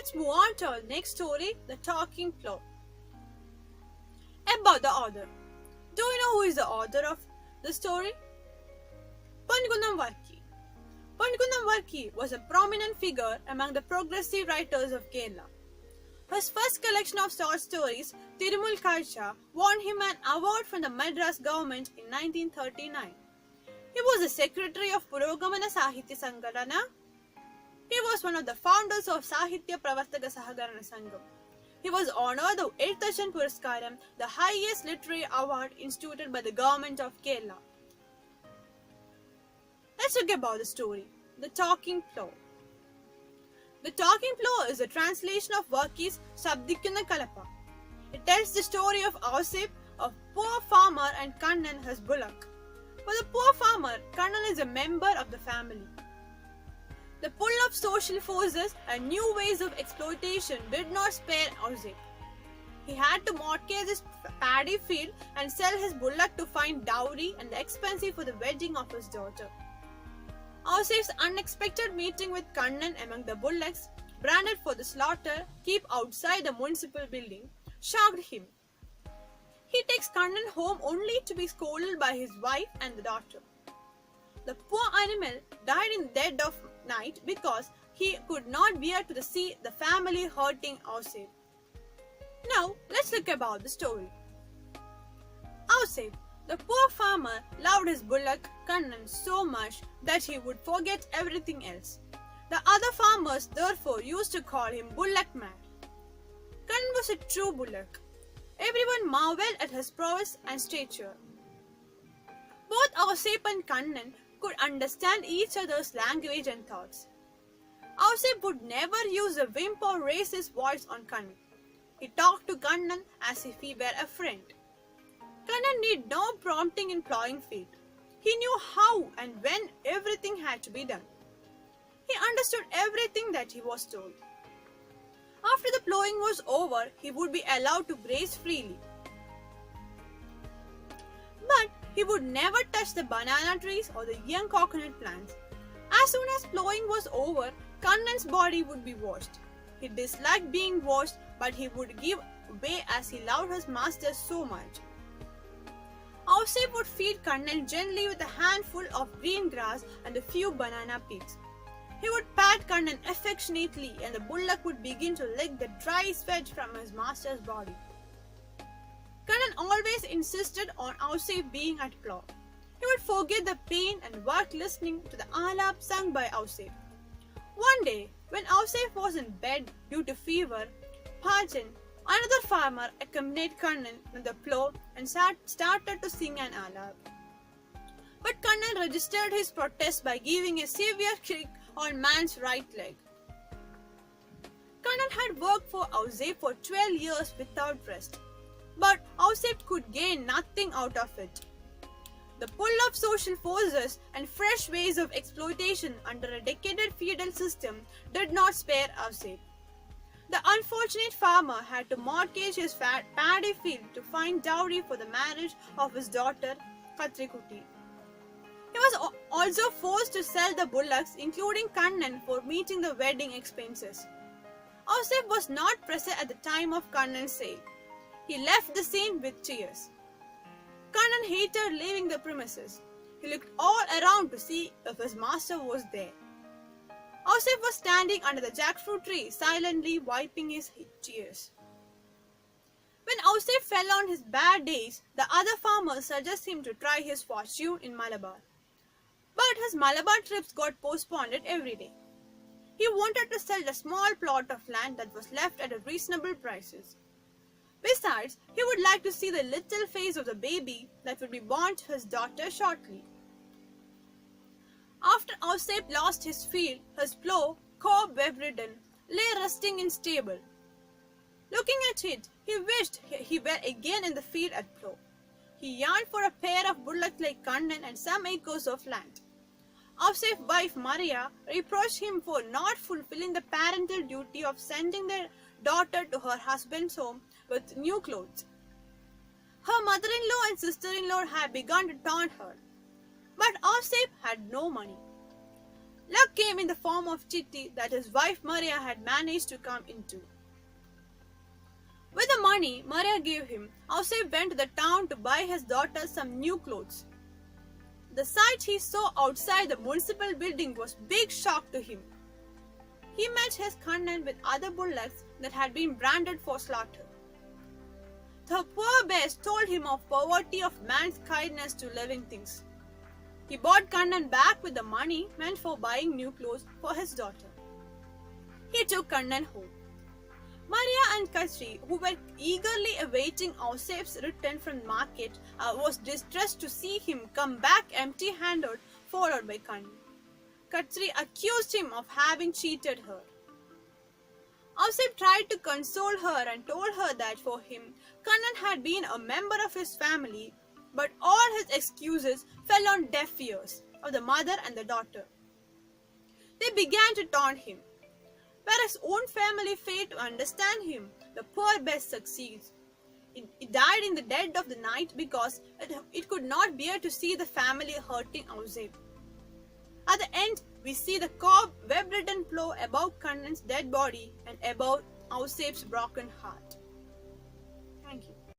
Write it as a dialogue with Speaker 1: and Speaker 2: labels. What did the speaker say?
Speaker 1: Let's move on to our next story, The Talking Plow. About the author. Do you know who is the author of the story? Pongunam Varki. Pongunam Varki was a prominent figure among the progressive writers of Kerala. His first collection of short stories, Tirumul Karcha, won him an award from the Madras government in 1939. He was the secretary of Purogamana Sahitya Sanghadana. He was one of the founders of Sahitya Pravartaka Sahakarana Sangham. He was honored the 8th Darshan Puraskaram, the highest literary award instituted by the government of Kerala. Let's talk about the story, The Talking Plow. The Talking Plow is a translation of Varki's Sabdikkunna Kalapa. It tells the story of Ausip, a poor farmer, and Kannan, his bullock. For the poor farmer, Kannan is a member of the family. The pull of social forces and new ways of exploitation did not spare Ausip. He had to mortgage his paddy field and sell his bullock to find dowry and the expenses for the wedding of his daughter. Ausip's unexpected meeting with Kannan among the bullocks, branded for the slaughter, kept outside the municipal building, shocked him. He takes Kannan home only to be scolded by his wife and the daughter. The poor animal died in the dead of night because he could not bear to see the family hurting Ausip. Now, let's look about the story. Ausip, the poor farmer, loved his bullock Kannan so much that he would forget everything else. The other farmers therefore used to call him Bullock Man. Kannan was a true bullock. Everyone marveled at his prowess and stature. Both Ausip and Kannan could understand each other's language and thoughts. Ausip would never use a wimp or raise his voice on Kannan. He talked to Kannan as if he were a friend. Kannan need no prompting in plowing field. He knew how and when everything had to be done. He understood everything that he was told. After the plowing was over, he would be allowed to graze freely. But he would never touch the banana trees or the young coconut plants. As soon as plowing was over, Kannan's body would be washed. He disliked being washed, but he would give way as he loved his master so much. Ausip would feed Kannan gently with a handful of green grass and a few banana peels. He would pat Kannan affectionately, and the bullock would begin to lick the dry sweat from his master's body. Kannan always insisted on Ausip being at plow. He would forget the pain and work listening to the alap sung by Ausip. One day, when Ausip was in bed due to fever, Pajan, another farmer, accompanied Kannan on the plow and started to sing an alap. But Kannan registered his protest by giving a severe kick on man's right leg. Kannan had worked for Ausip for 12 years without rest, but Ausip could gain nothing out of it. The pull of social forces and fresh ways of exploitation under a decadent feudal system did not spare Ausip. The unfortunate farmer had to mortgage his paddy field to find dowry for the marriage of his daughter, Katrikuti. He was also forced to sell the bullocks, including Kannan, for meeting the wedding expenses. Ausip was not present at the time of Kannan's sale. He left the scene with tears. Kannan hated leaving the premises. He looked all around to see if his master was there. Ausip was standing under the jackfruit tree, silently wiping his tears. When Ausip fell on his bad days, the other farmers suggested him to try his fortune in Malabar. But his Malabar trips got postponed every day. He wanted to sell the small plot of land that was left at reasonable prices. Besides, he would like to see the little face of the baby that would be born to his daughter shortly. After Ausip lost his field, his plow, cobweb-ridden, lay rusting in stable. Looking at it, he wished he were again in the field at plow. He yearned for a pair of bullocks like Kannan and some acres of land. Ausip's wife Maria reproached him for not fulfilling the parental duty of sending their daughter to her husband's home with new clothes. Her mother-in-law and sister-in-law had begun to taunt her, but Ausip had no money. Luck came in the form of Chitti that his wife Maria had managed to come into. With the money Maria gave him, Ausep went to the town to buy his daughter some new clothes. The sight he saw outside the municipal building was a big shock to him. He met his Kannan with other bullocks that had been branded for slaughter. The poor beast told him of poverty of man's kindness to living things. He bought Kannan back with the money meant for buying new clothes for his daughter. He took Kannan home. Maria and Kachri, who were eagerly awaiting Ausep's return from market, was distressed to see him come back empty-handed, followed by Kannan. Kachri accused him of having cheated her. Ausep tried to console her and told her that for him, Kannan had been a member of his family, but all his excuses fell on deaf ears of the mother and the daughter. They began to taunt him. Where his own family failed to understand him, the poor beast succeeds. It died in the dead of the night because it could not bear to see the family hurting Ausep. At the end, we see the carved, web-ridden plow above Kannan's dead body and above Ausep's broken heart. Thank you.